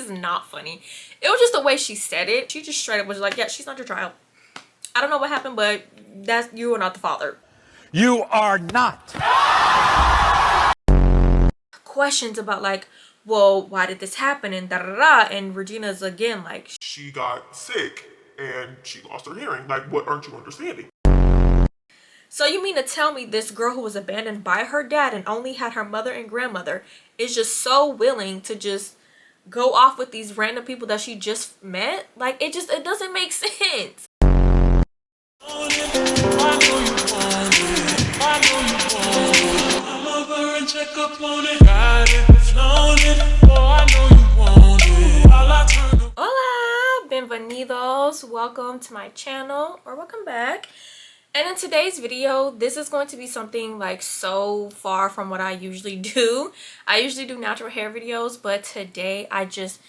is not funny. It was just the way she said it. She just straight up was like, yeah, she's not your child. I don't know what happened, but you are not the father. You are not. Questions about like, well, why did this happen, and da da da, and Regina's again like, she got sick and she lost her hearing. Like, what aren't you understanding? so you mean to tell me this girl who was abandoned by her dad and only had her mother and grandmother is just so willing to just go off with these random people that she just met? Like, it doesn't make sense. Hola, bienvenidos, welcome to my channel, or welcome back. And in today's video, this is going to be something like so far from what I usually do. I usually do natural hair videos, but today I just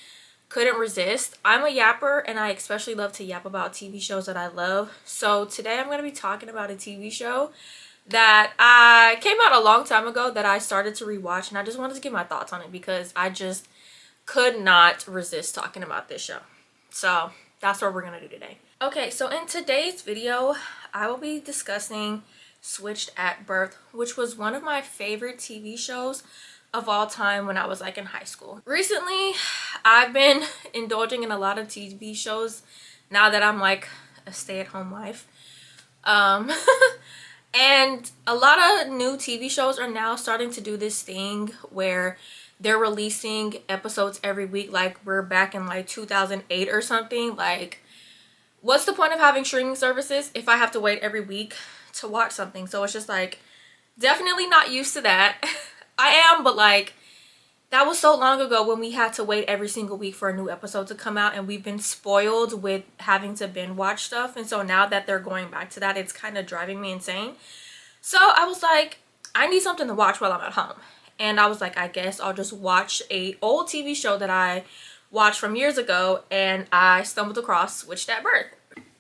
couldn't resist. I'm a yapper and I especially love to yap about TV shows that I love. So today I'm going to be talking about a TV show that came out a long time ago that I started to rewatch, and I just wanted to give my thoughts on it because I just could not resist talking about this show. So that's what we're going to do today. Okay, so in today's video, I will be discussing Switched at Birth, which was one of my favorite TV shows of all time when I was like in high school. Recently, I've been indulging in a lot of TV shows now that I'm like a stay-at-home wife. And a lot of new TV shows are now starting to do this thing where they're releasing episodes every week. Like, we're back in like 2008 or something. Like, what's the point of having streaming services if I have to wait every week to watch something? So it's just like, definitely not used to that. I am, but like, that was so long ago when we had to wait every single week for a new episode to come out, and we've been spoiled with having to binge watch stuff. And so now that they're going back to that, it's kind of driving me insane. So I was like, I need something to watch while I'm at home. And I was like, I guess I'll just watch a old TV show that I watched from years ago, and I stumbled across Switched at Birth.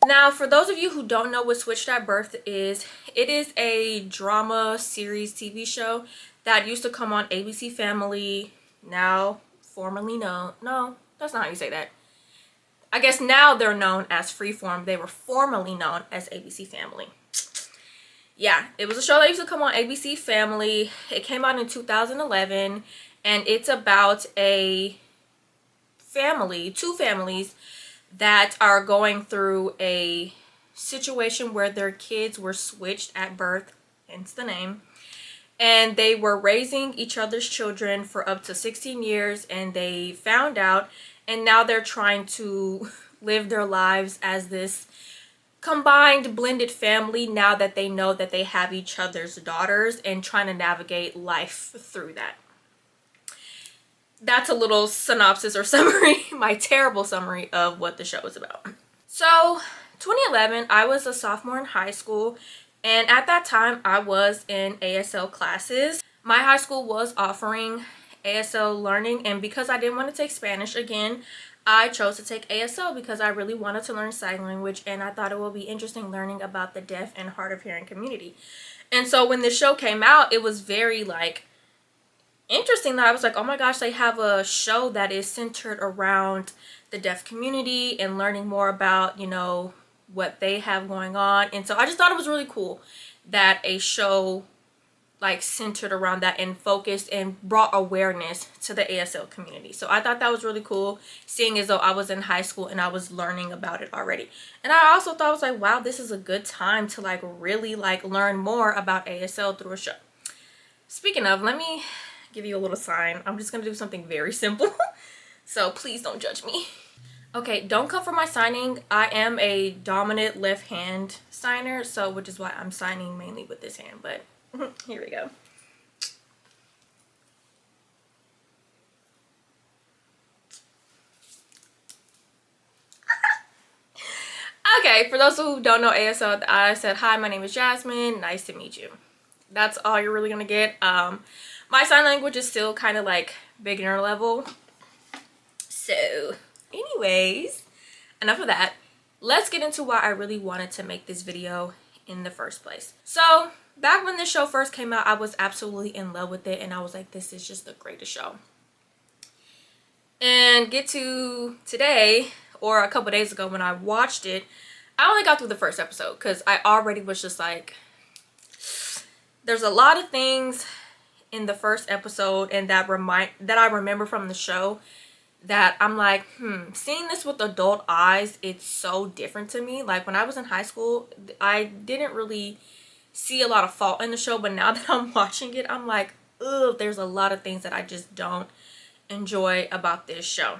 Now, for those of you who don't know what Switched at Birth is, it is a drama series TV show that used to come on ABC Family, now formerly known, no, that's not how you say that. I guess now they're known as Freeform. They were formerly known as ABC Family. Yeah, it was a show that used to come on ABC Family. It came out in 2011, and it's about a family, two families that are going through a situation where their kids were switched at birth, hence the name, and they were raising each other's children for up to 16 years, and they found out, and now they're trying to live their lives as this combined blended family now that they know that they have each other's daughters, and trying to navigate life through that. That's a little synopsis or summary, my terrible summary of what the show is about. So 2011, I was a sophomore in high school, and at that time I was in ASL classes. My high school was offering ASL learning, and because I didn't want to take Spanish again, I chose to take ASL because I really wanted to learn sign language, and I thought it would be interesting learning about the deaf and hard of hearing community. And so when the show came out, it was very like interesting that I was like, oh my gosh, they have a show that is centered around the deaf community and learning more about, you know, what they have going on. And so I just thought it was really cool that a show like centered around that and focused and brought awareness to the ASL community. So I thought that was really cool, seeing as though I was in high school and I was learning about it already. And I also thought, I was like, wow, this is a good time to like really like learn more about ASL through a show. Speaking of, let me give you a little sign. I'm just gonna do something very simple. So please don't judge me. Okay, don't come for my signing. I am a dominant left hand signer, so which is why I'm signing mainly with this hand, but here we go. Okay, for those who don't know ASL, I said, hi, my name is Jasmine, nice to meet you. That's all you're really gonna get. My sign language is still kind of like beginner level. So anyways, enough of that. Let's get into why I really wanted to make this video in the first place. So back when this show first came out, I was absolutely in love with it, and I was like, this is just the greatest show. And get to today, or a couple days ago when I watched it, I only got through the first episode because I already was just like, there's a lot of things in the first episode and that I remember from the show that I'm like, seeing this with adult eyes, it's so different to me. Like when I was in high school, I didn't really see a lot of fault in the show, but now that I'm watching it, I'm like, ugh, there's a lot of things that I just don't enjoy about this show.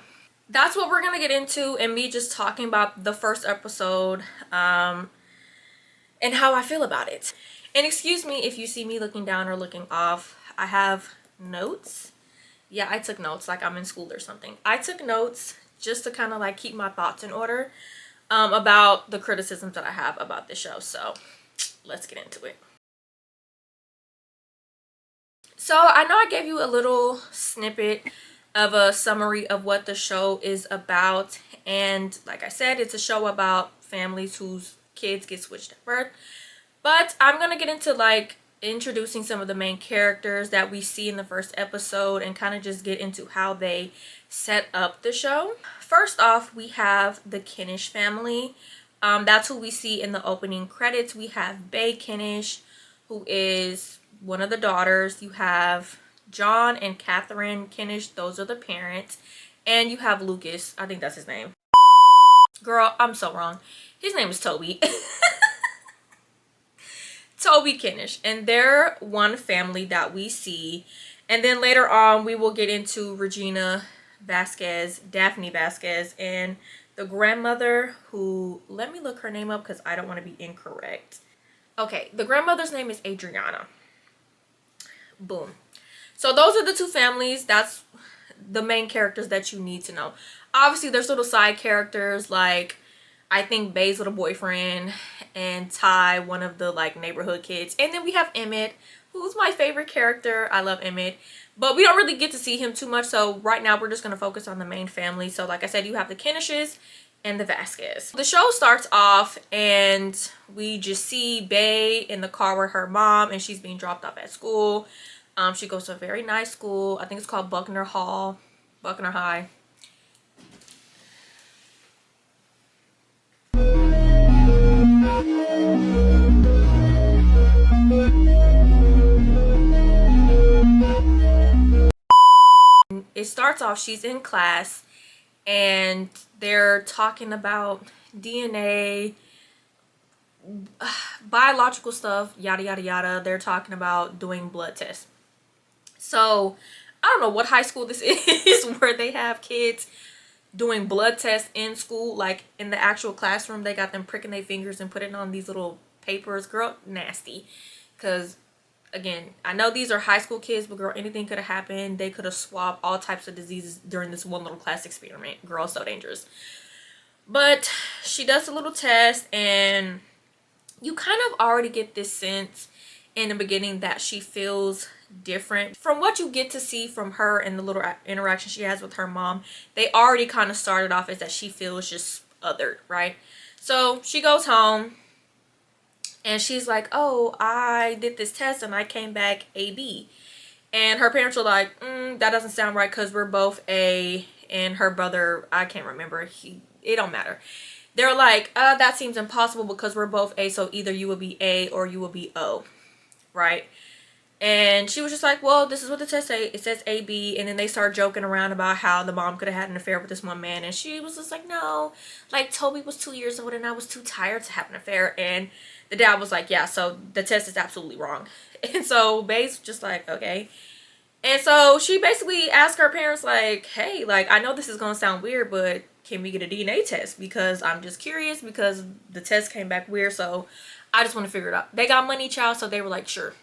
That's what we're gonna get into, and me just talking about the first episode and how I feel about it. And excuse me if you see me looking down or looking off. I have notes. Yeah, I took notes like I'm in school or something. I took notes just to kind of like keep my thoughts in order about the criticisms that I have about the show. So let's get into it. So I know I gave you a little snippet of a summary of what the show is about. And like I said, it's a show about families whose kids get switched at birth. But I'm going to get into like introducing some of the main characters that we see in the first episode and kind of just get into how they set up the show. First off, we have the Kinish family. That's who we see in the opening credits. We have Bae Kinish, who is one of the daughters. You have John and Catherine Kinish. Those are the parents. And you have Lucas. I think that's his name. Girl, I'm so wrong. His name is Toby. Toby Kinish, and they're one family that we see. And then later on we will get into Regina Vasquez, Daphne Vasquez, and the grandmother, who, let me look her name up because I don't want to be incorrect. Okay, the grandmother's name is Adriana. Boom. So those are the two families. That's the main characters that you need to know. Obviously there's little side characters like I think Bae's little boyfriend and Ty, one of the like neighborhood kids. And then we have Emmett, who's my favorite character. I love Emmett. But we don't really get to see him too much. So right now we're just going to focus on the main family. So like I said, you have the Kinishes and the Vasquez. The show starts off and we just see Bae in the car with her mom and she's being dropped off at school. She goes to a very nice school. I think it's called Buckner High. It starts off, she's in class and they're talking about DNA, biological stuff, yada yada yada. They're talking about doing blood tests. So I don't know what high school this is where they have kids doing blood tests in school, like in the actual classroom. They got them pricking their fingers and putting on these little papers. Girl, nasty. Because again, I know these are high school kids, but girl, anything could have happened. They could have swapped all types of diseases during this one little class experiment. Girl, so dangerous. But she does a little test and you kind of already get this sense in the beginning that she feels different. From what you get to see from her and the little interaction she has with her mom, they already kind of started off as that she feels just othered, right? So she goes home and she's like, oh, I did this test and I came back AB. And her parents are like, that doesn't sound right because we're both A. And her brother, I can't remember, it don't matter. They're like, that seems impossible because we're both A, so either you will be A or you will be O, right? And she was just like, well, this is what the test says. It says AB. And then they start joking around about how the mom could have had an affair with this one man. And she was just like, no, like Toby was 2 years old and I was too tired to have an affair. And the dad was like, yeah, so the test is absolutely wrong. And so Bae's just like, okay. And so she basically asked her parents like, hey, like, I know this is going to sound weird, but can we get a DNA test? Because I'm just curious because the test came back weird. So I just want to figure it out. They got money, child. So they were like, sure.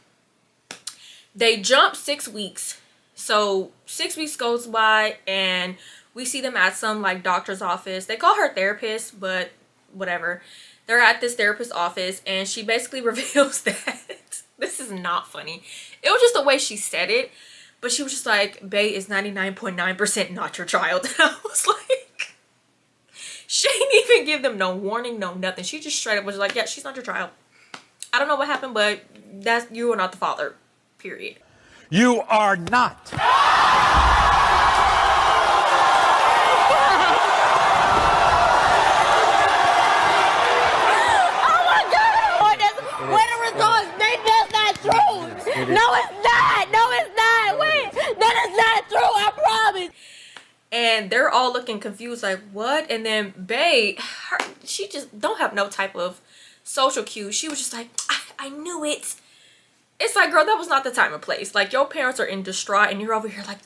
They jump 6 weeks. So 6 weeks goes by and we see them at some like doctor's office. They call her therapist, but whatever. They're at this therapist's office and she basically reveals that this is not funny. It was just the way she said it. But she was just like, Bae is 99.9% not your child. And I was like, she didn't even give them no warning, no nothing. She just straight up was like, yeah, she's not your child. I don't know what happened, but you are not the father, period. You are not. And they're all looking confused, like, what? And then Bae, she just don't have no type of social cues. She was just like, I knew it. It's like, girl, that was not the time and place. Like, your parents are in distraught and you're over here like,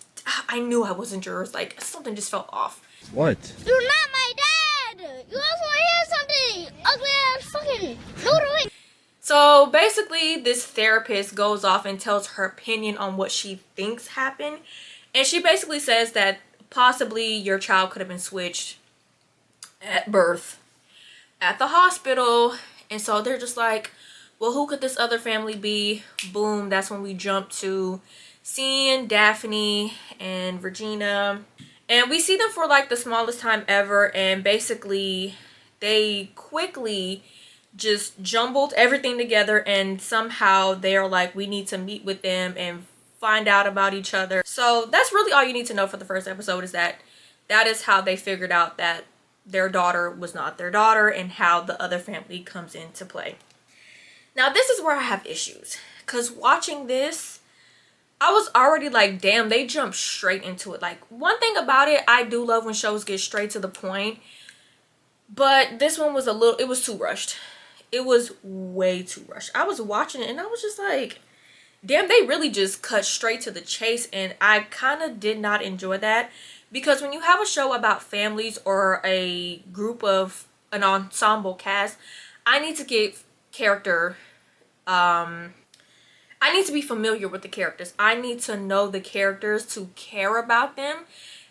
I knew I wasn't yours. Like, something just felt off. What? You're not my dad! You also hear something! Ugly ass fucking noodling! So basically, this therapist goes off and tells her opinion on what she thinks happened. And she basically says that possibly your child could have been switched at birth at the hospital. And so they're just like, well, who could this other family be? Boom, that's when we jump to seeing Daphne and Regina. And we see them for like the smallest time ever. And basically, they quickly just jumbled everything together, and somehow they're like, we need to meet with them and find out about each other. So that's really all you need to know for the first episode, is that is how they figured out that their daughter was not their daughter, and how the other family comes into play. Now this is where I have issues, because watching this, I was already like, damn, they jumped straight into it. Like, one thing about it, I do love when shows get straight to the point, but this one was it was too rushed. It was way too rushed. I was watching it and I was just like, damn, they really just cut straight to the chase. And I kind of did not enjoy that, because when you have a show about families or a group of an ensemble cast, I need to get character, I need to be familiar with the characters. I need to know the characters to care about them.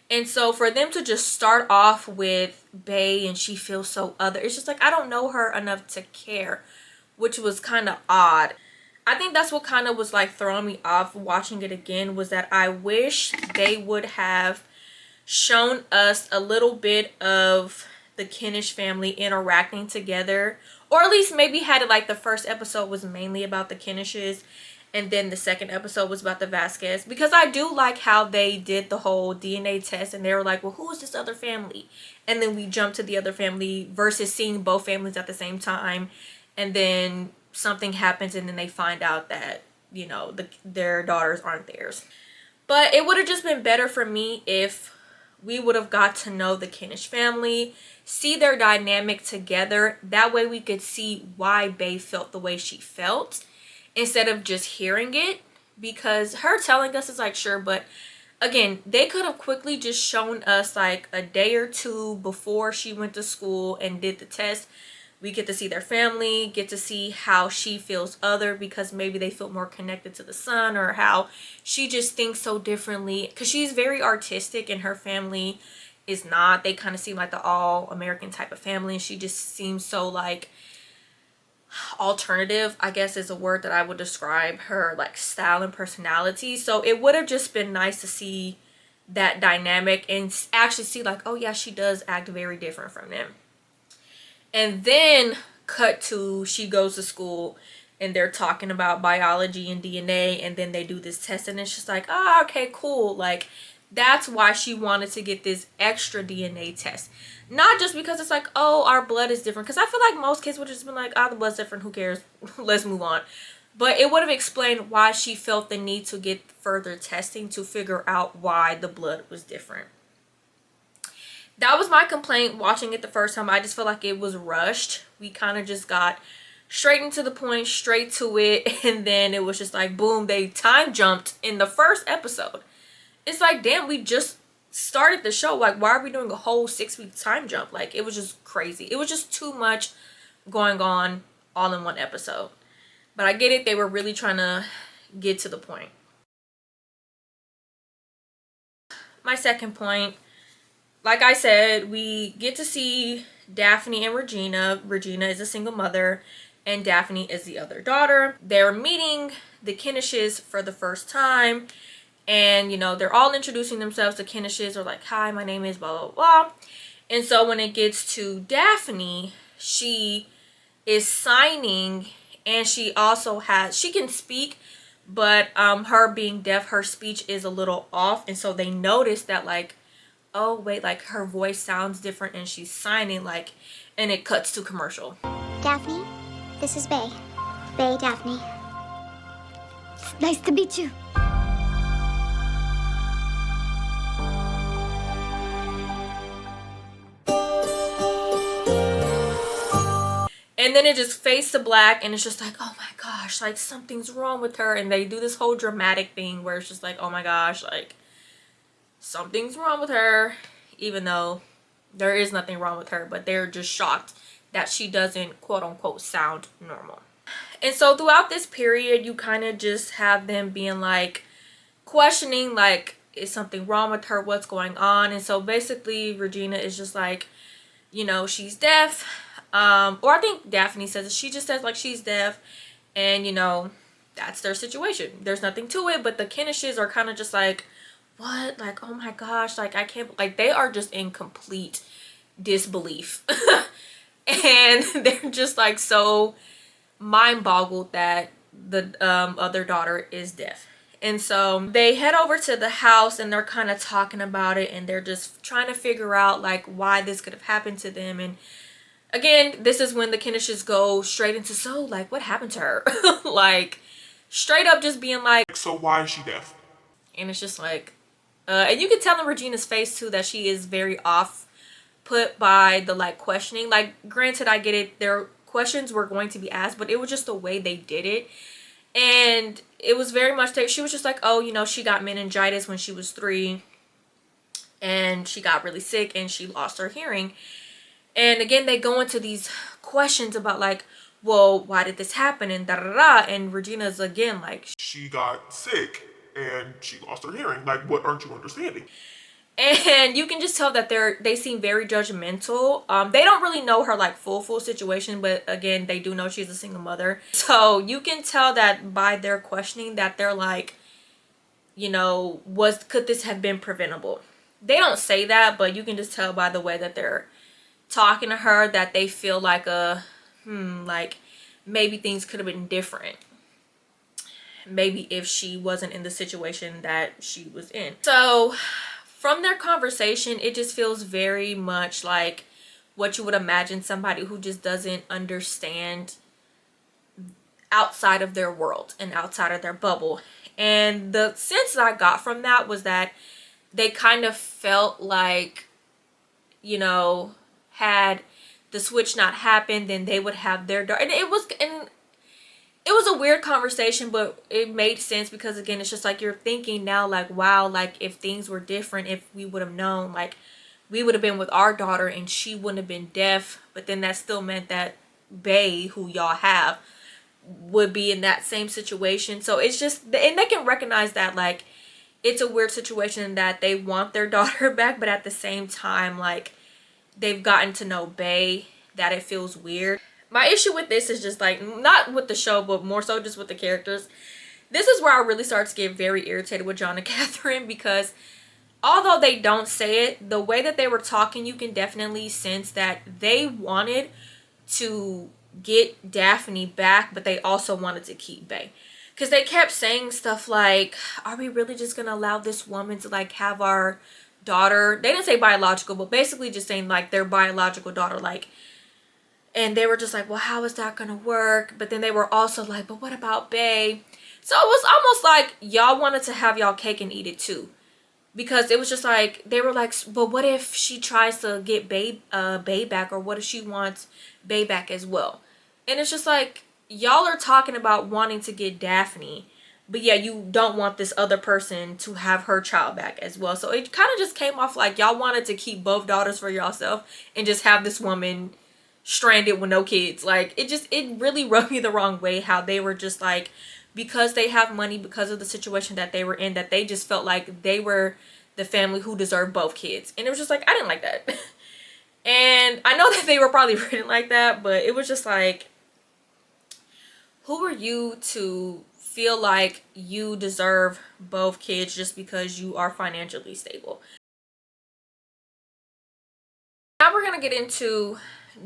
And so for them to just start off with Bae and she feels so other, it's just like, I don't know her enough to care, which was kind of odd. I think that's what kind of was like throwing me off watching it again, was that I wish they would have shown us a little bit of the Kenish family interacting together, or at least maybe had it like the first episode was mainly about the Kenishes and then the second episode was about the Vasquez, because I do like how they did the whole DNA test and they were like, well, who is this other family? And then we jump to the other family versus seeing both families at the same time, and then something happens and then they find out that, you know, their daughters aren't theirs. But it would have just been better for me if we would have got to know the Kenish family, see their dynamic together. That way we could see why Bae felt the way she felt, instead of just hearing it. Because her telling us is like, sure, but again, they could have quickly just shown us like a day or two before she went to school and did the test. We get to see their family, get to see how she feels other, because maybe they feel more connected to the son, or how she just thinks so differently, because she's very artistic and her family is not. They kind of seem like the all-American type of family, and she just seems so like alternative, I guess is a word that I would describe her like style and personality. So it would have just been nice to see that dynamic and actually see like, oh yeah, she does act very different from them. And then cut to she goes to school and they're talking about biology and DNA, and then they do this test and it's just like, oh, okay, cool. Like, that's why she wanted to get this extra DNA test. Not just because it's like, oh, our blood is different. Because I feel like most kids would have just been like, oh, the blood's different, who cares? Let's move on. But it would have explained why she felt the need to get further testing to figure out why the blood was different. That was my complaint watching it the first time. I just feel like it was rushed. We kind of just got straight into the point, straight to it. And then it was just like, boom, they time jumped in the first episode. It's like, damn, we just started the show. Like, why are we doing a whole 6-week time jump? Like, it was just crazy. It was just too much going on all in one episode. But I get it. They were really trying to get to the point. My second point, like I said, we get to see Daphne and Regina. Regina is a single mother and Daphne is the other daughter. They're meeting the Kenishes for the first time. And, you know, they're all introducing themselves. The Kenishes are like, hi, my name is blah, blah, blah. And so when it gets to Daphne, she is signing, and she also she can speak, but her being deaf, her speech is a little off. And so they notice that, like, oh, wait, like, her voice sounds different and she's signing, like, and it cuts to commercial. Daphne, this is Bae. Bae, Daphne. Nice to meet you. And then it just fades to black, and it's just like, oh my gosh, like something's wrong with her. And they do this whole dramatic thing where it's just like, oh my gosh, like something's wrong with her, even though there is nothing wrong with her, but they're just shocked that she doesn't quote unquote sound normal. And so throughout this period, you kind of just have them being like questioning, like, is something wrong with her, what's going on? And so basically Regina is just like, you know, she's deaf, or I think Daphne says it. She just says like she's deaf, and you know, that's their situation. There's nothing to it. But the Kenishes are kind of just like, what? Like, oh my gosh, like I can't, like they are just in complete disbelief. And they're just like so mind boggled that the other daughter is deaf. And so they head over to the house, and they're kind of talking about it, and they're just trying to figure out like why this could have happened to them. And again, this is when the Kenishes go straight into, so like what happened to her? Like straight up just being like, So why is she deaf? and it's just like and you can tell in Regina's face too that she is very off put by the like questioning. Like granted, I get it, their questions were going to be asked, but it was just the way they did it. And it was very much that she was just like, oh, you know, she got meningitis when she was 3, and she got really sick and she lost her hearing. And again, they go into these questions about like, well, why did this happen, and da da da. And Regina's again like, She got sick and she lost her hearing. Like, what aren't you understanding? and you can just tell that they seem very judgmental. They don't really know her like full situation, but again, they do know she's a single mother. So you can tell that by their questioning that they're like, you know, could this have been preventable? They don't say that, but you can just tell by the way that they're talking to her that they feel like like maybe things could have been different. Maybe if she wasn't in the situation that she was in. So from their conversation, it just feels very much like what you would imagine somebody who just doesn't understand outside of their world and outside of their bubble. And the sense that I got from that was that they kind of felt like, you know, had the switch not happened, then they would have their daughter. And it was a weird conversation, but it made sense because again, it's just like you're thinking now like, wow, like if things were different, if we would have known, like we would have been with our daughter and she wouldn't have been deaf, but then that still meant that Bae, who y'all have, would be in that same situation. So it's just, and they can recognize that like it's a weird situation that they want their daughter back, but at the same time, like they've gotten to know Bae, that it feels weird. My issue with this is just like, not with the show, but more so just with the characters. This is where I really start to get very irritated with John and Catherine, because although they don't say it, the way that they were talking, you can definitely sense that they wanted to get Daphne back, but they also wanted to keep Bae. Because they kept saying stuff like, are we really just going to allow this woman to like have our daughter? They didn't say biological, but basically just saying like their biological daughter, like. And they were just like, well, how is that gonna work? But then they were also like, but what about Bae? So it was almost like y'all wanted to have y'all cake and eat it too. Because it was just like, they were like, but what if she tries to get Bae back? Or what if she wants Bae back as well? And it's just like, y'all are talking about wanting to get Daphne, but yeah, you don't want this other person to have her child back as well. So it kind of just came off like y'all wanted to keep both daughters for yourself and just have this woman stranded with no kids. Like it really rubbed me the wrong way how they were just like, because they have money, because of the situation that they were in, that they just felt like they were the family who deserved both kids. And it was just like, I didn't like that. And I know that they were probably written like that, but it was just like, who are you to feel like you deserve both kids just because you are financially stable? Now we're gonna get into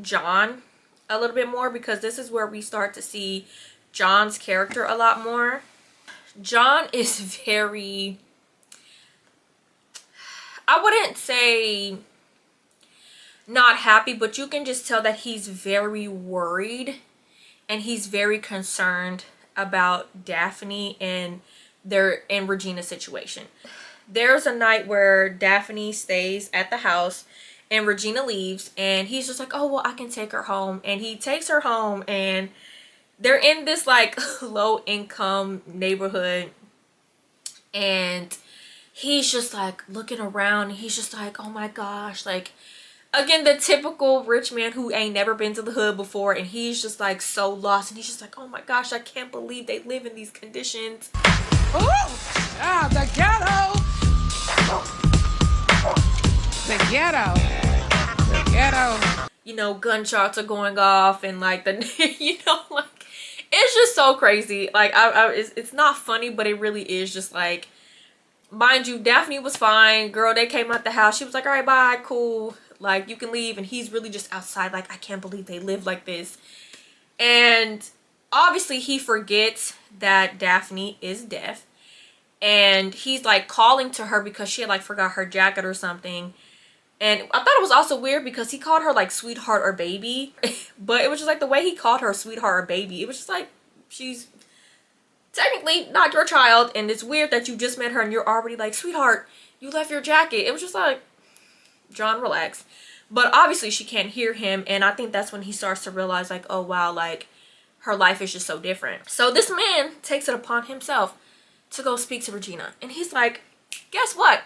John a little bit more, because this is where we start to see John's character a lot more. John is very, I wouldn't say not happy, but you can just tell that he's very worried and he's very concerned about Daphne and Regina's situation. There's a night where Daphne stays at the house And Regina leaves, and he's just like, oh, well, I can take her home. And he takes her home, and they're in this like low income neighborhood, and he's just like looking around. He's just like, oh my gosh, like, again, the typical rich man who ain't never been to the hood before, and he's just like so lost, and he's just like, oh my gosh, I can't believe they live in these conditions. The ghetto. The ghetto. The ghetto. You know, gunshots are going off, and like the you know, like, it's just so crazy. Like, it's not funny, but it really is just like, mind you, Daphne was fine. Girl, they came out the house. She was like, all right, bye, cool. Like, you can leave. And he's really just outside like, I can't believe they live like this. And obviously he forgets that Daphne is deaf. And he's like calling to her because she had like forgot her jacket or something. And I thought it was also weird because he called her like sweetheart or baby. But it was just like the way he called her sweetheart or baby. It was just like, she's technically not your child, and it's weird that you just met her and you're already like, sweetheart, you left your jacket. It was just like, John, relax. But obviously she can't hear him, and I think that's when he starts to realize like, oh wow, like her life is just so different. So this man takes it upon himself to go speak to Regina, and he's like, guess what,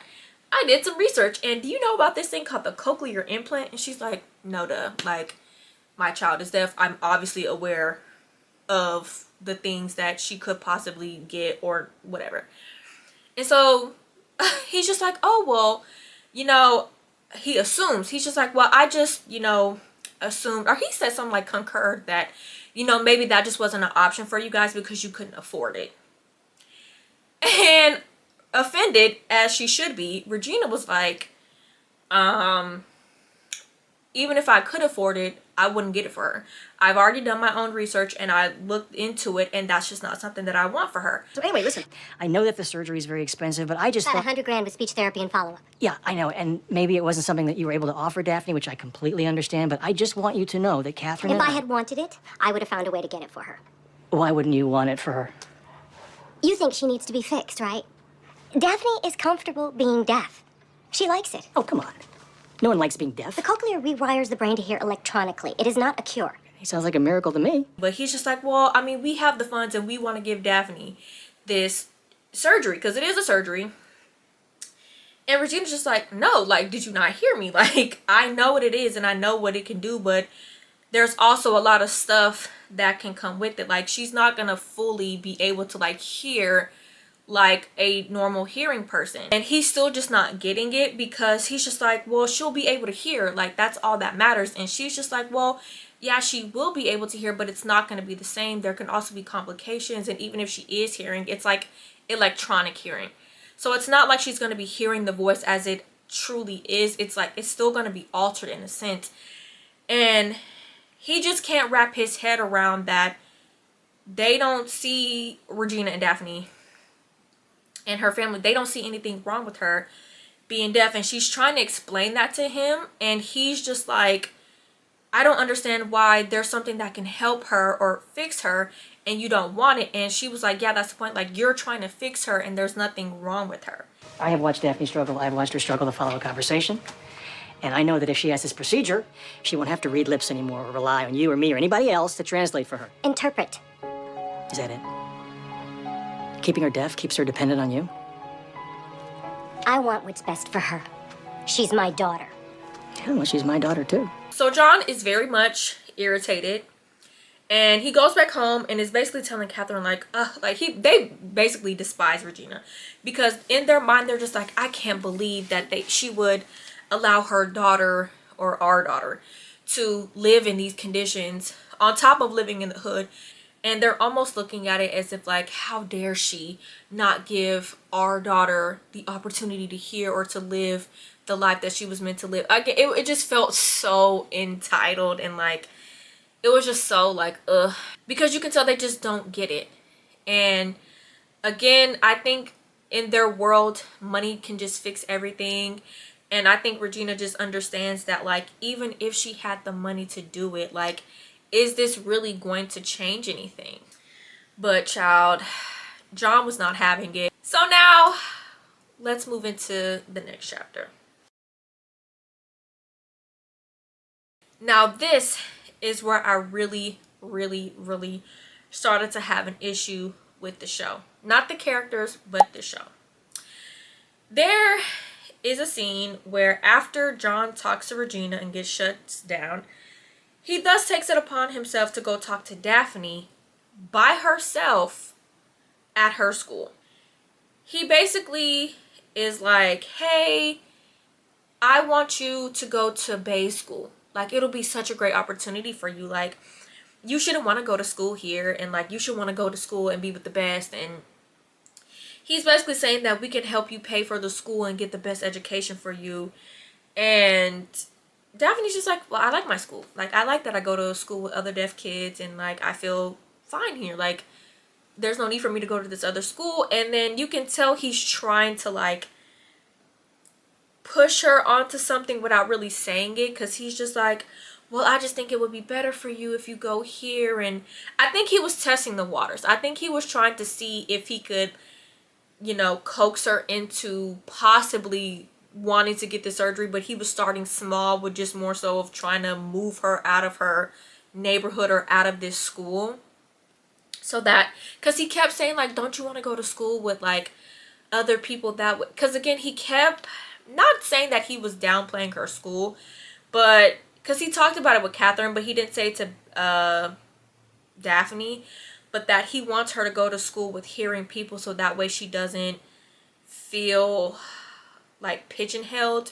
I did some research, and do you know about this thing called the cochlear implant? And she's like, no duh, like, my child is deaf. I'm obviously aware of the things that she could possibly get or whatever. And so he's just like, oh, well, you know, he assumes. He's just like, well, I just, you know, assumed, or he said something like concurred that, you know, maybe that just wasn't an option for you guys because you couldn't afford it. And offended, as she should be, Regina was like, even if I could afford it, I wouldn't get it for her. I've already done my own research and I looked into it, and that's just not something that I want for her. So anyway, listen, I know that the surgery is very expensive, but I just About thought... 100 grand with speech therapy and follow-up. Yeah, I know, and maybe it wasn't something that you were able to offer Daphne, which I completely understand, but I just want you to know that Catherine If and I had wanted it, I would have found a way to get it for her. Why wouldn't you want it for her? You think she needs to be fixed, right? Daphne is comfortable being deaf. She likes it. Oh, come on. No one likes being deaf. The cochlear rewires the brain to hear electronically. It is not a cure. He sounds like a miracle to me. But he's just like, well, I mean, we have the funds and we want to give Daphne this surgery because it is a surgery. And Regina's just like, no, like, did you not hear me? Like, I know what it is and I know what it can do, but there's also a lot of stuff that can come with it. Like, she's not gonna fully be able to like hear like a normal hearing person. And he's still just not getting it because he's just like, well, she'll be able to hear, like, that's all that matters. And she's just like, well, yeah, she will be able to hear, but it's not going to be the same. There can also be complications, and even if she is hearing, it's like electronic hearing. So it's not like she's going to be hearing the voice as it truly is. It's like, it's still going to be altered in a sense. And he just can't wrap his head around that they don't see Regina and Daphne and her family, they don't see anything wrong with her being deaf. And she's trying to explain that to him, and he's just like, I don't understand why there's something that can help her or fix her and you don't want it. And she was like, yeah, that's the point. Like, you're trying to fix her and there's nothing wrong with her. I have watched Daphne struggle. I've watched her struggle to follow a conversation. And I know that if she has this procedure, she won't have to read lips anymore or rely on you or me or anybody else to translate for her. Interpret. Is that it? Keeping her deaf keeps her dependent on you? I want what's best for her. She's my daughter. Yeah, well, she's my daughter too. So John is very much irritated, and he goes back home and is basically telling Catherine like, they basically despise Regina because in their mind they're just like, I can't believe that she would allow her daughter or our daughter to live in these conditions on top of living in the hood. And they're almost looking at it as if like, how dare she not give our daughter the opportunity to hear or to live the life that she was meant to live. It just felt so entitled, and like, it was just so like, ugh. Because you can tell they just don't get it. And again, I think in their world, money can just fix everything. And I think Regina just understands that, like, even if she had the money to do it, like, is this really going to change anything? But child, John was not having it. So now let's move into the next chapter. Now this is where I really, really, really started to have an issue with the show. Not the characters, but the show. There is a scene where after John talks to Regina and gets shut down, he thus takes it upon himself to go talk to Daphne by herself at her school. He basically is like, hey, I want you to go to Bay School. Like, it'll be such a great opportunity for you. Like, you shouldn't want to go to school here, and like, you should want to go to school and be with the best. And he's basically saying that we can help you pay for the school and get the best education for you. And Daphne's just like, well, I like my school. Like, I like that I go to school with other deaf kids, and like, I feel fine here. Like, there's no need for me to go to this other school. And then you can tell he's trying to like push her onto something without really saying it, because he's just like, well, I just think it would be better for you if you go here. And I think he was testing the waters. I think he was trying to see if he could, you know, coax her into possibly wanting to get the surgery, but he was starting small with just more so of trying to move her out of her neighborhood or out of this school. So that, because he kept saying like, don't you want to go to school with like other people that would, because again, he kept not saying that he was downplaying her school, but because he talked about it with Catherine, but he didn't say it to Daphne, but that he wants her to go to school with hearing people, so that way she doesn't feel like pigeonholed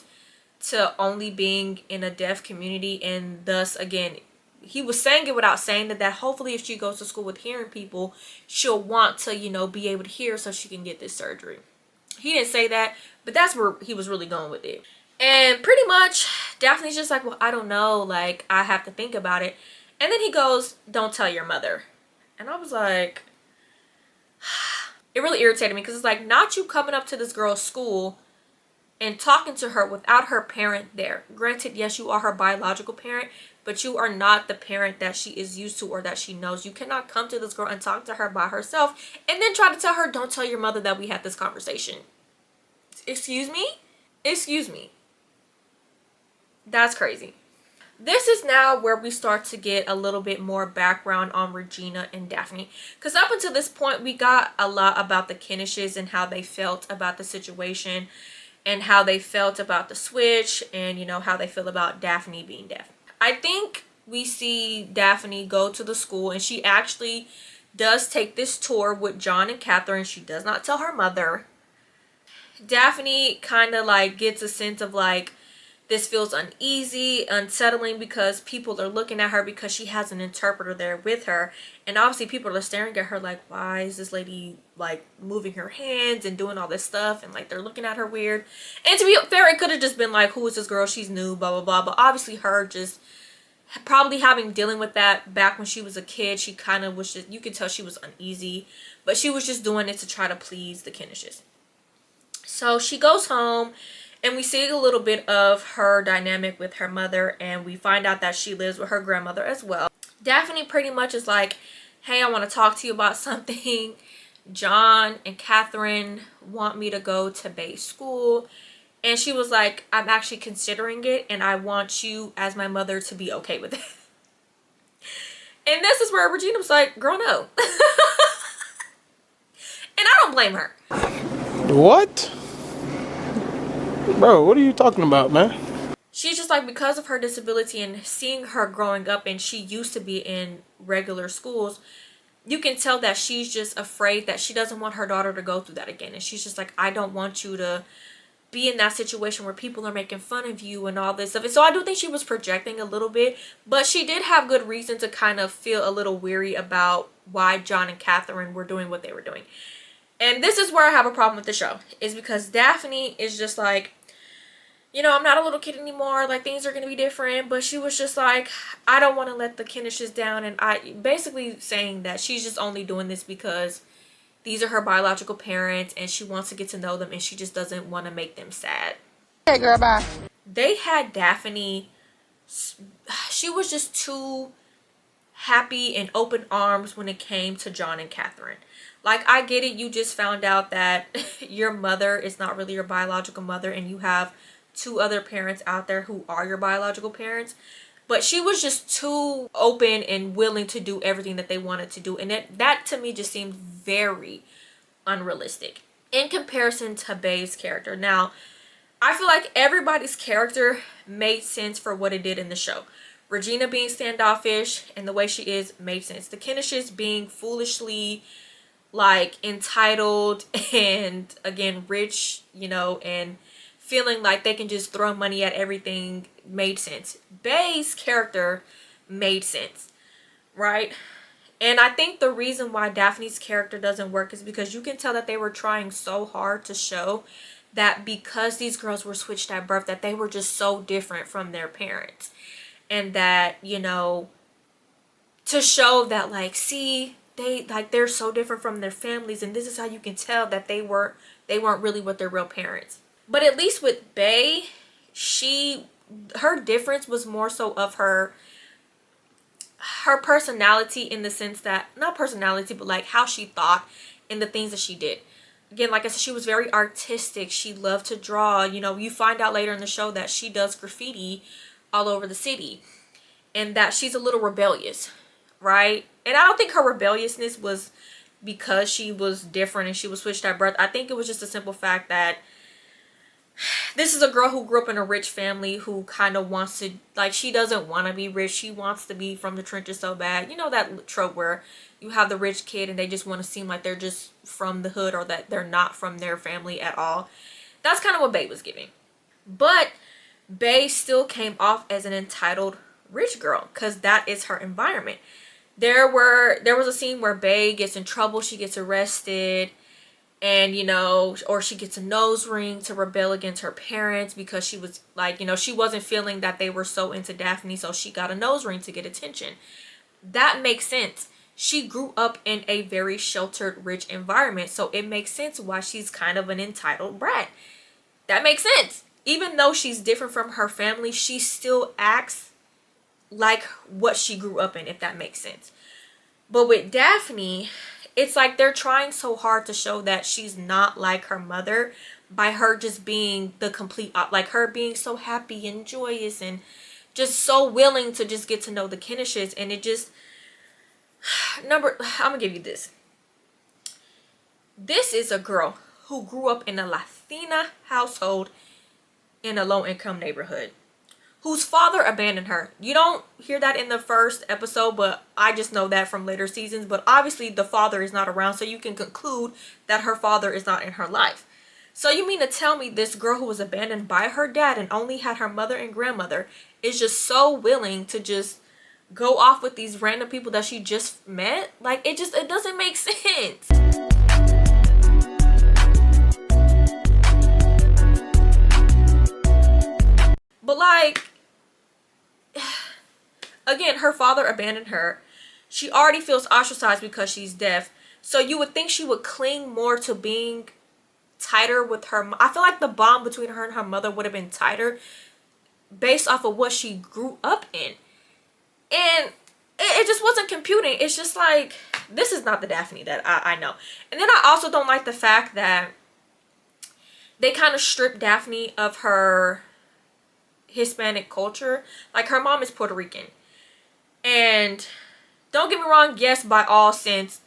to only being in a deaf community. And thus, again, he was saying it without saying that hopefully if she goes to school with hearing people, she'll want to, you know, be able to hear so she can get this surgery. He didn't say that, but that's where he was really going with it. And pretty much Daphne's just like, well, I don't know, like, I have to think about it. And then he goes, don't tell your mother. And I was like, it really irritated me, because it's like, not you coming up to this girl's school and talking to her without her parent there. Granted, yes, you are her biological parent, but you are not the parent that she is used to or that she knows. You cannot come to this girl and talk to her by herself and then try to tell her, don't tell your mother that we had this conversation. Excuse me? Excuse me. That's crazy. This is now where we start to get a little bit more background on Regina and Daphne. Because up until this point, we got a lot about the Kennishes and how they felt about the situation and how they felt about the switch and, you know, how they feel about Daphne being deaf. I think we see Daphne go to the school, and she actually does take this tour with John and Catherine. She does not tell her mother. Daphne kind of like gets a sense of like, this feels uneasy, unsettling, because people are looking at her because she has an interpreter there with her. And obviously people are staring at her like, why is this lady like moving her hands and doing all this stuff? And like, they're looking at her weird. And to be fair, it could have just been like, who is this girl? She's new, blah, blah, blah. But obviously her just probably dealing with that back when she was a kid. She kind of was just, you could tell she was uneasy. But she was just doing it to try to please the Kennishes. So she goes home. And we see a little bit of her dynamic with her mother, and we find out that she lives with her grandmother as well. Daphne pretty much is like, hey, I want to talk to you about something. John and Catherine want me to go to Bay School. And she was like, I'm actually considering it, and I want you as my mother to be okay with it. And this is where Regina was like, girl, no. And I don't blame her. What? Bro, what are you talking about, man? She's just like, because of her disability and seeing her growing up, and she used to be in regular schools, you can tell that she's just afraid that she doesn't want her daughter to go through that again. And she's just like, I don't want you to be in that situation where people are making fun of you and all this stuff. And so I do think she was projecting a little bit, but she did have good reason to kind of feel a little weary about why John and Catherine were doing what they were doing. And this is where I have a problem with the show, is because Daphne is just like, you know, I'm not a little kid anymore, like things are going to be different. But she was just like, I don't want to let the Kennishes down. And I basically saying that she's just only doing this because these are her biological parents and she wants to get to know them and she just doesn't want to make them sad. Hey, girl, bye. They had Daphne, she was just too happy and open arms when it came to John and Catherine. Like, I get it, you just found out that your mother is not really your biological mother and you have two other parents out there who are your biological parents. But she was just too open and willing to do everything that they wanted to do. And that to me just seemed very unrealistic in comparison to Bae's character. Now, I feel like everybody's character made sense for what it did in the show. Regina being standoffish and the way she is made sense. The Kennishes being foolishly like entitled and again rich, you know, and feeling like they can just throw money at everything made sense. Bae's character made sense, right? And I think the reason why Daphne's character doesn't work is because you can tell that they were trying so hard to show that because these girls were switched at birth, that they were just so different from their parents. And that, you know, to show that like, see, they're so different from their families, and this is how you can tell that they weren't really with their real parents. But at least with Bae, her difference was more so of her personality, in the sense that, not personality, but like how she thought and the things that she did. Again, like I said, she was very artistic. She loved to draw. You know, you find out later in the show that she does graffiti all over the city, and that she's a little rebellious, right? And I don't think her rebelliousness was because she was different and she was switched at birth. I think it was just a simple fact that this is a girl who grew up in a rich family who kind of wants to, like, she doesn't want to be rich. She wants to be from the trenches so bad. You know that trope where you have the rich kid and they just want to seem like they're just from the hood, or that they're not from their family at all. That's kind of what Bae was giving. But Bae still came off as an entitled rich girl because that is her environment. There was a scene where Bae gets in trouble. She gets arrested, and you know, or she gets a nose ring to rebel against her parents because she was like, you know, she wasn't feeling that they were so into Daphne, so she got a nose ring to get attention. That makes sense. She grew up in a very sheltered, rich environment, so it makes sense why she's kind of an entitled brat. That makes sense. Even though she's different from her family, she still acts like what she grew up in, if that makes sense. But with Daphne, it's like they're trying so hard to show that she's not like her mother by her just being the complete, like her being so happy and joyous and just so willing to just get to know the Kennishes. And it just, I'm gonna give you this. This is a girl who grew up in a Latina household in a low-income neighborhood, whose father abandoned her. You don't hear that in the first episode, but I just know that from later seasons. But obviously the father is not around, so you can conclude that her father is not in her life. So you mean to tell me this girl who was abandoned by her dad and only had her mother and grandmother is just so willing to just go off with these random people that she just met? Like, it doesn't make sense. But like, again, her father abandoned her. She already feels ostracized because she's deaf. So you would think she would cling more to being tighter with her. I feel like the bond between her and her mother would have been tighter based off of what she grew up in. And it just wasn't computing. It's just like, this is not the Daphne that I know. And then I also don't like the fact that they kind of stripped Daphne of her Hispanic culture. Like, her mom is Puerto Rican, and don't get me wrong, yes, by all sense,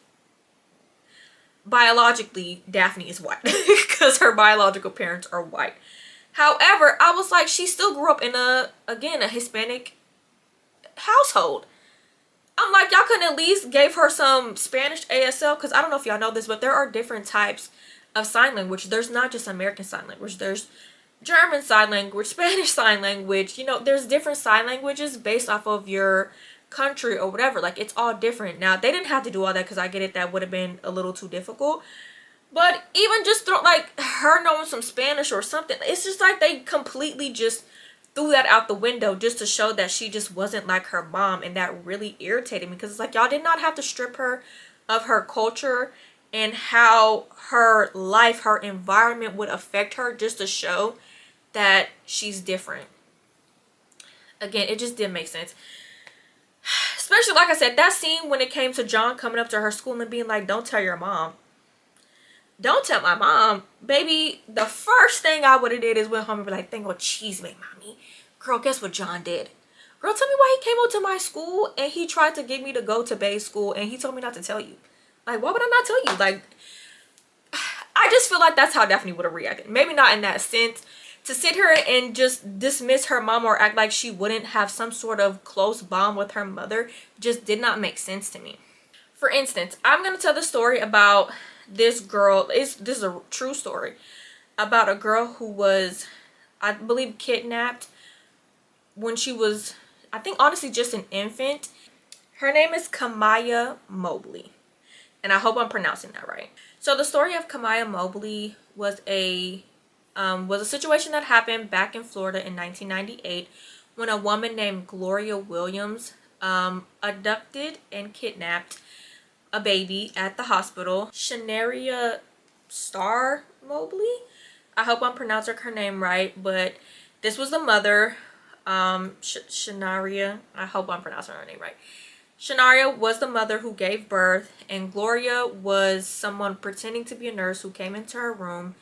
biologically Daphne is white because her biological parents are white. However, I was like, she still grew up in a Hispanic household. I'm like, y'all couldn't at least gave her some Spanish ASL, because I don't know if y'all know this, but there are different types of sign language. There's not just American Sign Language. There's German Sign Language, Spanish Sign Language. You know, there's different sign languages based off of your country or whatever. Like, it's all different. Now, they didn't have to do all that because I get it, that would have been a little too difficult. But even just like her knowing some Spanish or something, it's just like they completely just threw that out the window just to show that she just wasn't like her mom. And that really irritated me, because it's like, y'all did not have to strip her of her culture and how her life, her environment would affect her just to show that she's different. Again, it just didn't make sense. Especially, like I said, that scene when it came to John coming up to her school and being like, don't tell your mom. Don't tell my mom. Baby, the first thing I would have did is went home and be like, thank God cheese made mommy. Girl, guess what John did? Girl, tell me why he came up to my school and he tried to get me to go to Bay's school and he told me not to tell you. Like, why would I not tell you? Like, I just feel like that's how Daphne would have reacted. Maybe not in that sense. To sit here and just dismiss her mom or act like she wouldn't have some sort of close bond with her mother just did not make sense to me. For instance, I'm going to tell the story about this girl. This is a true story about a girl who was, I believe, kidnapped when she was, I think, honestly, just an infant. Her name is Kamaya Mobley, and I hope I'm pronouncing that right. So the story of Kamaya Mobley was a situation that happened back in Florida in 1998 when a woman named Gloria Williams abducted and kidnapped a baby at the hospital. Shanaria Star Mobley, I hope I'm pronouncing her name right, but this was the mother. Shanaria, I hope I'm pronouncing her name right. Shanaria was the mother who gave birth, and Gloria was someone pretending to be a nurse who came into her room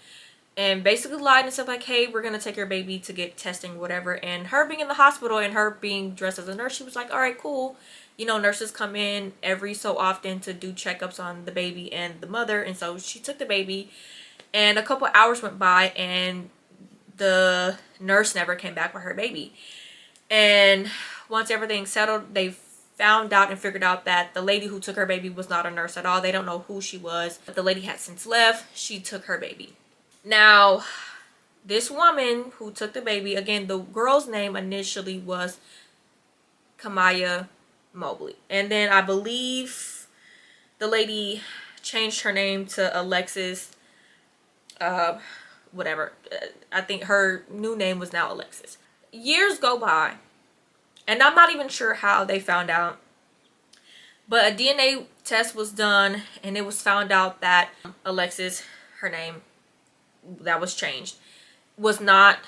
and basically lied and said like, hey, we're gonna take your baby to get testing, whatever. And her being in the hospital and her being dressed as a nurse, she was like, all right, cool. You know, nurses come in every so often to do checkups on the baby and the mother. And so she took the baby, and a couple hours went by and the nurse never came back with her baby. And once everything settled, they found out and figured out that the lady who took her baby was not a nurse at all. They don't know who she was, but the lady had since left. She took her baby. Now, this woman who took the baby, again, the girl's name initially was Kamaya Mobley. And then I believe the lady changed her name to Alexis, whatever. I think her new name was now Alexis. Years go by, and I'm not even sure how they found out, but a DNA test was done and it was found out that Alexis, her name that was changed, was not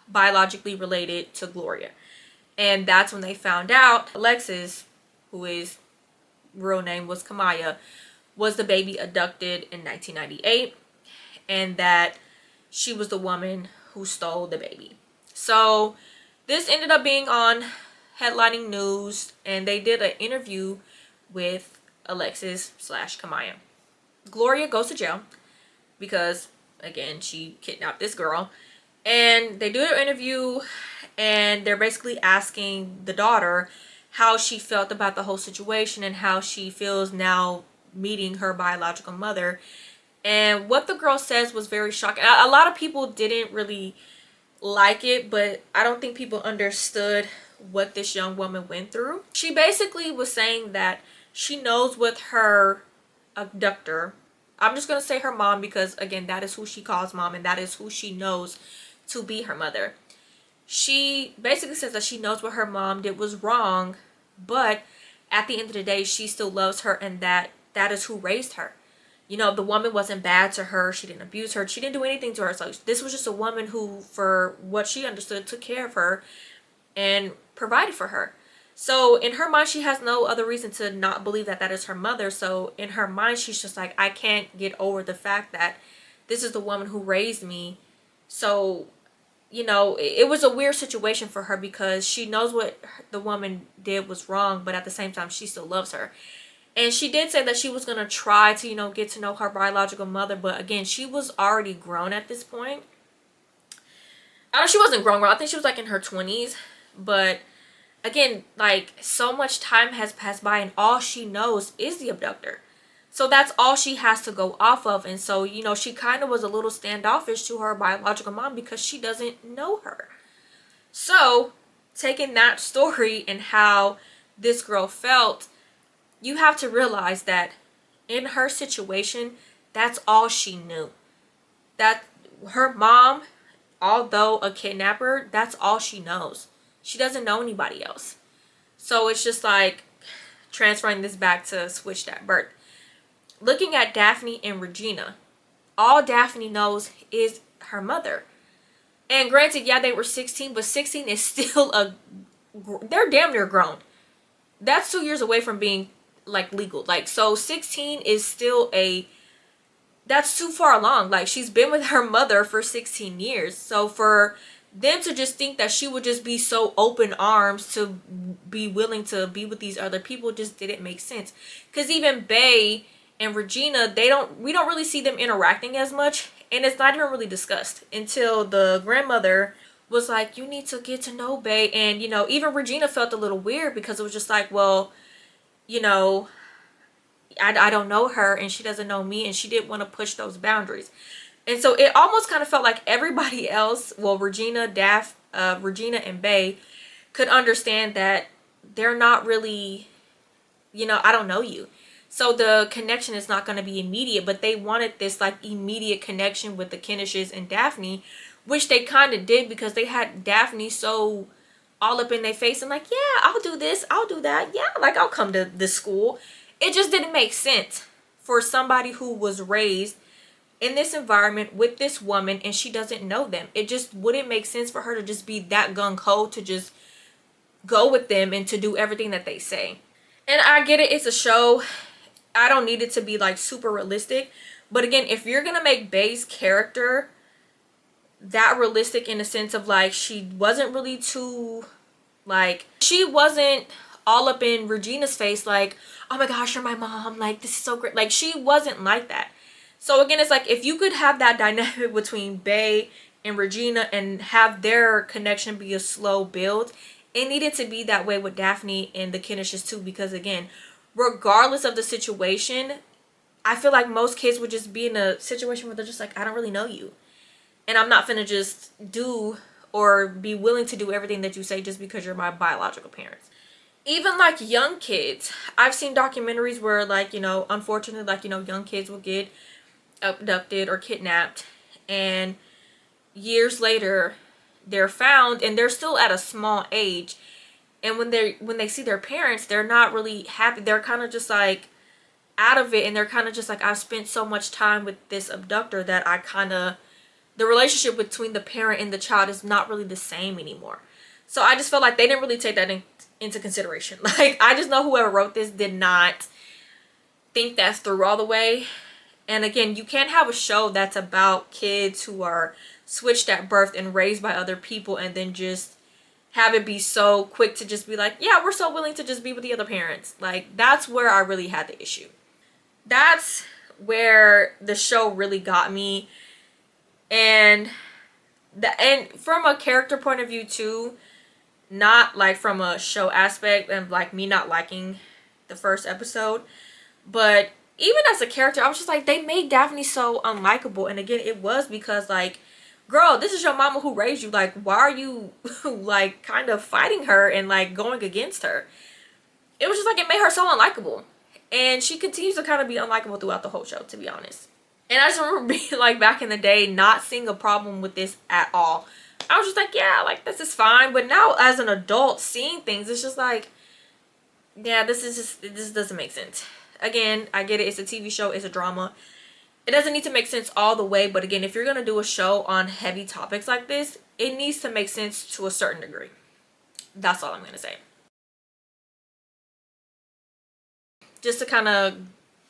biologically related to Gloria. And that's when they found out Alexis, who is real name was Kamaya, was the baby abducted in 1998, and that she was the woman who stole the baby. So this ended up being on headlining news, and they did an interview with Alexis slash Kamaya. Gloria goes to jail because, again, she kidnapped this girl. And they do an interview, and they're basically asking the daughter how she felt about the whole situation and how she feels now meeting her biological mother. And what the girl says was very shocking. A lot of people didn't really like it, but I don't think people understood what this young woman went through. She basically was saying that she knows with her abductor, I'm just going to say her mom because, again, that is who she calls mom and that is who she knows to be her mother. She basically says that she knows what her mom did was wrong, but at the end of the day, she still loves her, and that is who raised her. You know, the woman wasn't bad to her. She didn't abuse her. She didn't do anything to her. So this was just a woman who, for what she understood, took care of her and provided for her. So in her mind, she has no other reason to not believe that that is her mother. So in her mind, she's just like, I can't get over the fact that this is the woman who raised me. So, you know, it was a weird situation for her because she knows what the woman did was wrong, but at the same time, she still loves her. And she did say that she was going to try to, you know, get to know her biological mother. But again, she was already grown at this point. She wasn't grown. I think she was like in her 20s. But again, like, so much time has passed by and all she knows is the abductor. So that's all she has to go off of. And so, you know, she kind of was a little standoffish to her biological mom because she doesn't know her. So taking that story and how this girl felt, you have to realize that in her situation, that's all she knew. That her mom, although a kidnapper, that's all she knows. She doesn't know anybody else. So it's just like transferring this back to Switch That Birth. Looking at Daphne and Regina, all Daphne knows is her mother. And granted, yeah, they were 16, but 16 is still they're damn near grown. That's 2 years away from being like legal. Like, so 16 is still that's too far along. Like, she's been with her mother for 16 years. So for them to just think that she would just be so open arms to be willing to be with these other people just didn't make sense. Because even Bae and Regina, we don't really see them interacting as much, and it's not even really discussed until the grandmother was like, you need to get to know Bae. And you know, even Regina felt a little weird because it was just like, well, you know, I don't know her and she doesn't know me, and she didn't want to push those boundaries. And so it almost kind of felt like everybody else, well, Regina and Bae, could understand that they're not really, you know, I don't know you. So the connection is not going to be immediate, but they wanted this like immediate connection with the Kennishes and Daphne, which they kind of did because they had Daphne so all up in their face and like, yeah, I'll do this, I'll do that. Yeah, like I'll come to this school. It just didn't make sense for somebody who was raised in this environment with this woman and she doesn't know them. It just wouldn't make sense for her to just be that gung-ho to just go with them and to do everything that they say. And I get it, it's a show. I don't need it to be like super realistic. But again, if you're gonna make Bae's character that realistic in the sense of like she wasn't really too, like, she wasn't all up in Regina's face like, oh my gosh, you're my mom, like this is so great. Like, she wasn't like that. So again, it's like if you could have that dynamic between Bae and Regina and have their connection be a slow build, it needed to be that way with Daphne and the Kennishes too, because again, regardless of the situation, I feel like most kids would just be in a situation where they're just like, I don't really know you. And I'm not finna just do or be willing to do everything that you say just because you're my biological parents. Even like young kids, I've seen documentaries where like, you know, unfortunately, like, you know, young kids will get abducted or kidnapped, and years later they're found and they're still at a small age, and when they see their parents, they're not really happy. They're kind of just like out of it, and they're kind of just like, I've spent so much time with this abductor that I kind of, the relationship between the parent and the child is not really the same anymore. So I just felt like they didn't really take that into consideration. Like, I just know whoever wrote this did not think that through all the way. And again, you can't have a show that's about kids who are switched at birth and raised by other people and then just have it be so quick to just be like, yeah, we're so willing to just be with the other parents. Like, that's where I really had the issue. That's where the show really got me. And from a character point of view too, not like from a show aspect and like me not liking the first episode, but even as a character, I was just like, they made Daphne so unlikable. And again, it was because like, girl, this is your mama who raised you. Like, why are you like kind of fighting her and like going against her? It was just like, it made her so unlikable. And she continues to kind of be unlikable throughout the whole show, to be honest. And I just remember being like, back in the day, not seeing a problem with this at all. I was just like, yeah, like this is fine. But now as an adult seeing things, it's just like, yeah, this doesn't make sense. Again, I get it. It's a TV show. It's a drama. It doesn't need to make sense all the way. But again, if you're going to do a show on heavy topics like this, it needs to make sense to a certain degree. That's all I'm going to say. Just to kind of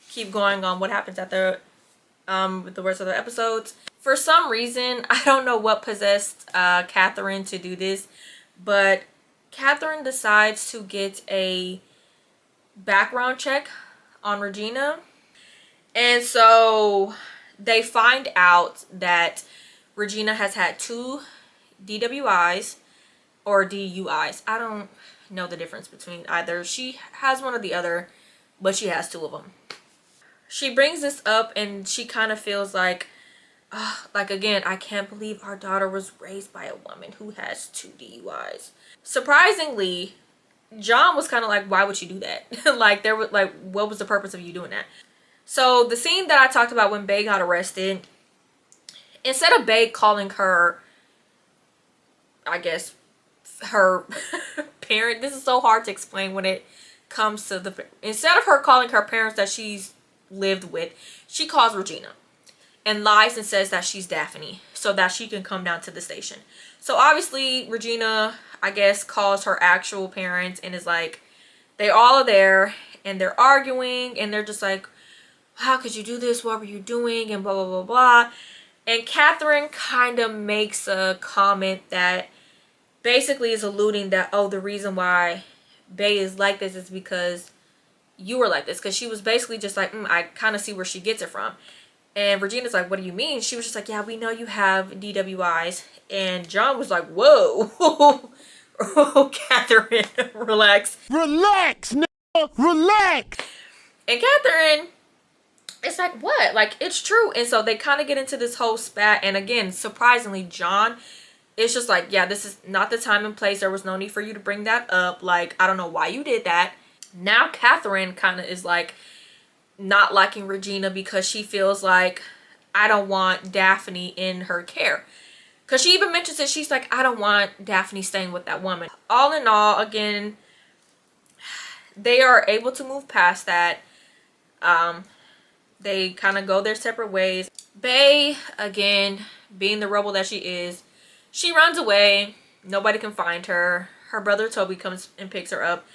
keep going on what happens at with the rest of the episodes. For some reason, I don't know what possessed Catherine to do this, but Catherine decides to get a background check on Regina. And so they find out that Regina has had 2 DWIs or DUIs. I don't know the difference between either. She has one or the other, but she has 2 of them. She brings this up and she kind of feels like again, I can't believe our daughter was raised by a woman who has 2 DUIs. Surprisingly, John was kind of like, why would you do that? Like, there was like, what was the purpose of you doing that? So the scene that I talked about when Bae got arrested, instead of Bae calling her, I guess, her parent, this is so hard to explain when it comes to instead of her calling her parents that she's lived with, she calls Regina and lies and says that she's Daphne so that she can come down to the station. So obviously Regina, I guess, calls her actual parents and is like, they all are there and they're arguing and they're just like, how could you do this? What were you doing? And blah, blah, blah, blah. And Catherine kind of makes a comment that basically is alluding that, oh, the reason why Bae is like this is because you were like this. Because she was basically just like, I kind of see where she gets it from. And Regina's like, what do you mean? She was just like, yeah, we know you have DWIs. And John was like, whoa. Oh, Catherine, relax. Relax, nigga. Relax. And Catherine, it's like, what? Like, it's true. And so they kind of get into this whole spat. And again, surprisingly, John, it's just like, yeah, this is not the time and place. There was no need for you to bring that up. Like, I don't know why you did that. Now Catherine kind of is like not liking Regina because she feels like, I don't want Daphne in her care. Because she even mentions it. She's like, I don't want Daphne staying with that woman. All in all, again, they are able to move past that. They kind of go their separate ways. Bae, again, being the rebel that she is, she runs away. Nobody can find her. Her brother Toby comes and picks her up.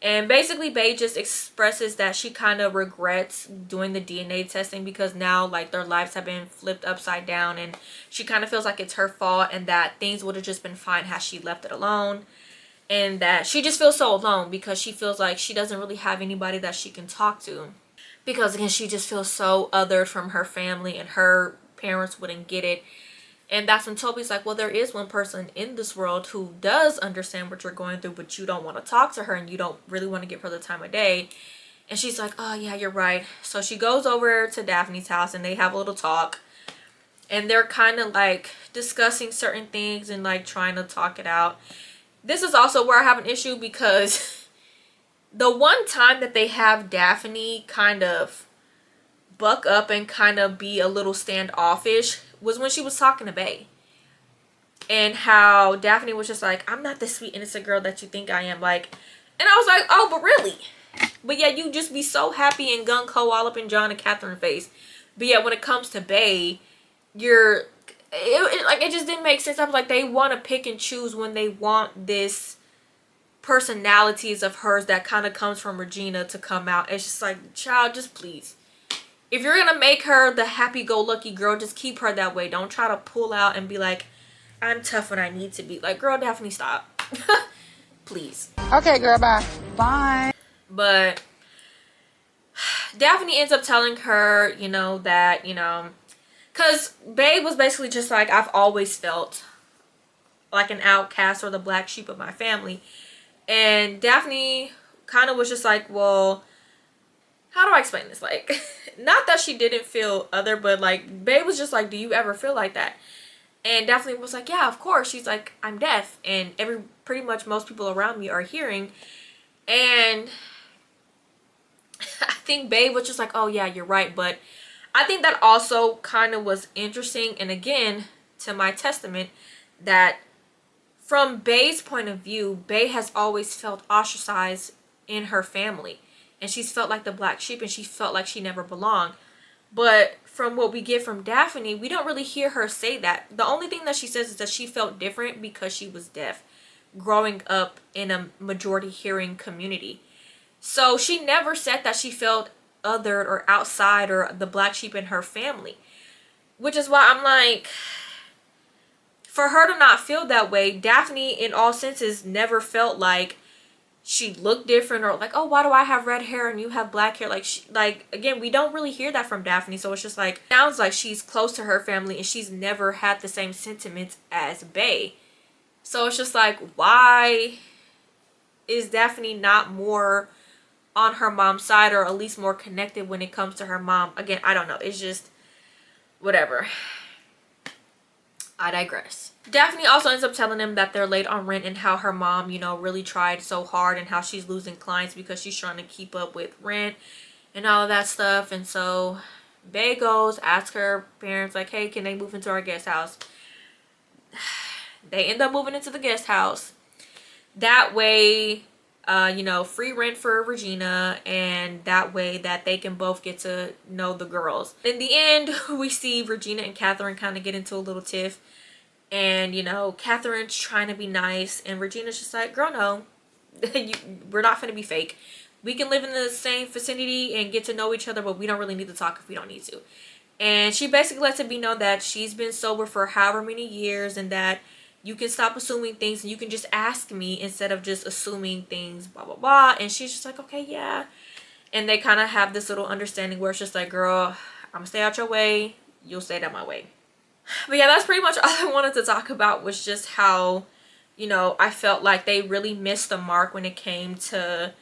And basically, Bae just expresses that she kind of regrets doing the DNA testing because now, like, their lives have been flipped upside down. And she kind of feels like it's her fault and that things would have just been fine had she left it alone. And that she just feels so alone because she feels like she doesn't really have anybody that she can talk to. Because, again, she just feels so othered from her family and her parents wouldn't get it. And that's when Toby's like, well, there is one person in this world who does understand what you're going through, but you don't want to talk to her and you don't really want to give her the time of day. And she's like, oh, yeah, you're right. So she goes over to Daphne's house and they have a little talk. And they're kind of like discussing certain things and like trying to talk it out. This is also where I have an issue because the one time that they have Daphne kind of buck up and kind of be a little standoffish was when she was talking to Bae. And how Daphne was just like, I'm not the sweet innocent girl that you think I am. Like, and I was like, oh, but really? But yeah, you just be so happy and gung-ho all up in John and Catherine's face. But yeah, when it comes to Bae, it just didn't make sense. I was like, they want to pick and choose when they want this personalities of hers that kind of comes from Regina to come out. It's just like, child, just please. If you're gonna make her the happy-go-lucky girl, just keep her that way. Don't try to pull out and be like, I'm tough when I need to be. Like, girl, Daphne, stop. Please. Okay, girl, bye. Bye. But Daphne ends up telling her, you know, that, you know, because Babe was basically just like, I've always felt like an outcast or the black sheep of my family. And Daphne kind of was just like, well, how do I explain this? Like, not that she didn't feel other, but like, Babe was just like, do you ever feel like that? And Daphne was like, yeah, of course. She's like, I'm deaf and pretty much most people around me are hearing. And I think Babe was just like, oh yeah, you're right. But I think that also kind of was interesting. And again, to my testament, that from Bae's point of view, Bae has always felt ostracized in her family. And she's felt like the black sheep and she felt like she never belonged. But from what we get from Daphne, we don't really hear her say that. The only thing that she says is that she felt different because she was deaf, growing up in a majority hearing community. So she never said that she felt othered or outside or the black sheep in her family. Which is why I'm like, for her to not feel that way, Daphne in all senses never felt like she looked different or like, oh, why do I have red hair and you have black hair? Like again, we don't really hear that from Daphne. So it's just like, sounds like she's close to her family and she's never had the same sentiments as Bae. So it's just like, why is Daphne not more on her mom's side or at least more connected when it comes to her mom? Again, I don't know. It's just whatever. I digress. Daphne also ends up telling them that they're late on rent and how her mom, you know, really tried so hard and how she's losing clients because she's trying to keep up with rent and all of that stuff. And so Bae goes, asks her parents like, hey, can they move into our guest house? They end up moving into the guest house. That way, you know, free rent for Regina, and that way that they can both get to know the girls. In the end, we see Regina and Catherine kind of get into a little tiff. And, you know, Catherine's trying to be nice. And Regina's just like, girl, no. We're not going to be fake. We can live in the same vicinity and get to know each other, but we don't really need to talk if we don't need to. And she basically lets it be known that she's been sober for however many years, and that you can stop assuming things and you can just ask me instead of just assuming things, blah blah blah. And she's just like, okay, yeah. And they kind of have this little understanding where it's just like, girl, I'm gonna stay out your way, you'll stay out my way. But yeah, that's pretty much all I wanted to talk about, was just how, you know, I felt like they really missed the mark when it came to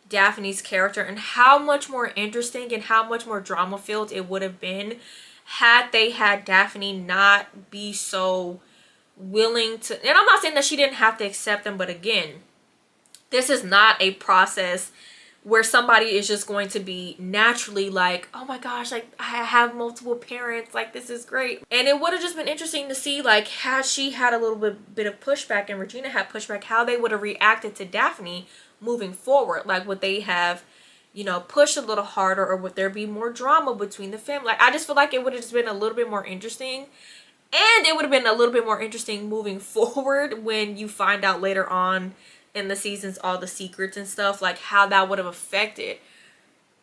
Daphne's character, and how much more interesting and how much more drama filled it would have been had they had Daphne not be so willing to, and I'm not saying that she didn't have to accept them, but again, this is not a process where somebody is just going to be naturally like, oh my gosh, like I have multiple parents, like this is great. And it would have just been interesting to see, like, had she had a little bit of pushback and Regina had pushback, how they would have reacted to Daphne moving forward. Like, would they have, you know, pushed a little harder, or would there be more drama between the family? Like, I just feel like it would have just been a little bit more interesting. And it would have been a little bit more interesting moving forward when you find out later on in the seasons all the secrets and stuff, like how that would have affected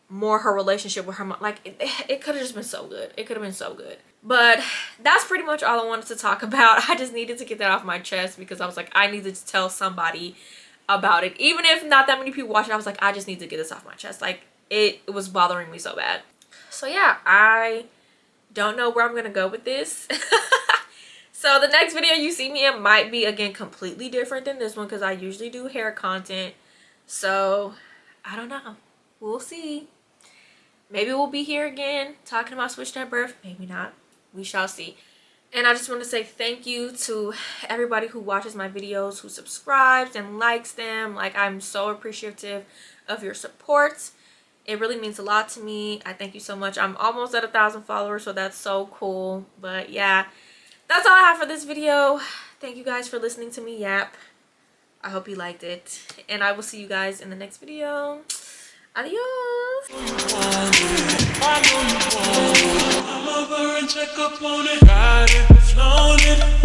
more her relationship with her mom. Like, it could have just been so good. It could have been so good. But that's pretty much all I wanted to talk about. I just needed to get that off my chest because I was like, I needed to tell somebody about it. Even if not that many people watch it, I was like, I just need to get this off my chest. Like, it was bothering me so bad. So yeah, I don't know where I'm gonna go with this. So the next video you see me in might be, again, completely different than this one, because I usually do hair content. So I don't know, we'll see. Maybe we'll be here again talking about Switched at Birth, maybe not, we shall see. And I just want to say thank you to everybody who watches my videos, who subscribes and likes them. Like, I'm so appreciative of your support. It really means a lot to me. I thank you so much. I'm almost at 1,000 followers, so that's so cool. But yeah, that's all I have for this video. Thank you guys for listening to me yap. I hope you liked it. And I will see you guys in the next video. Adios. I'm over and check up on it. Got it, flown it.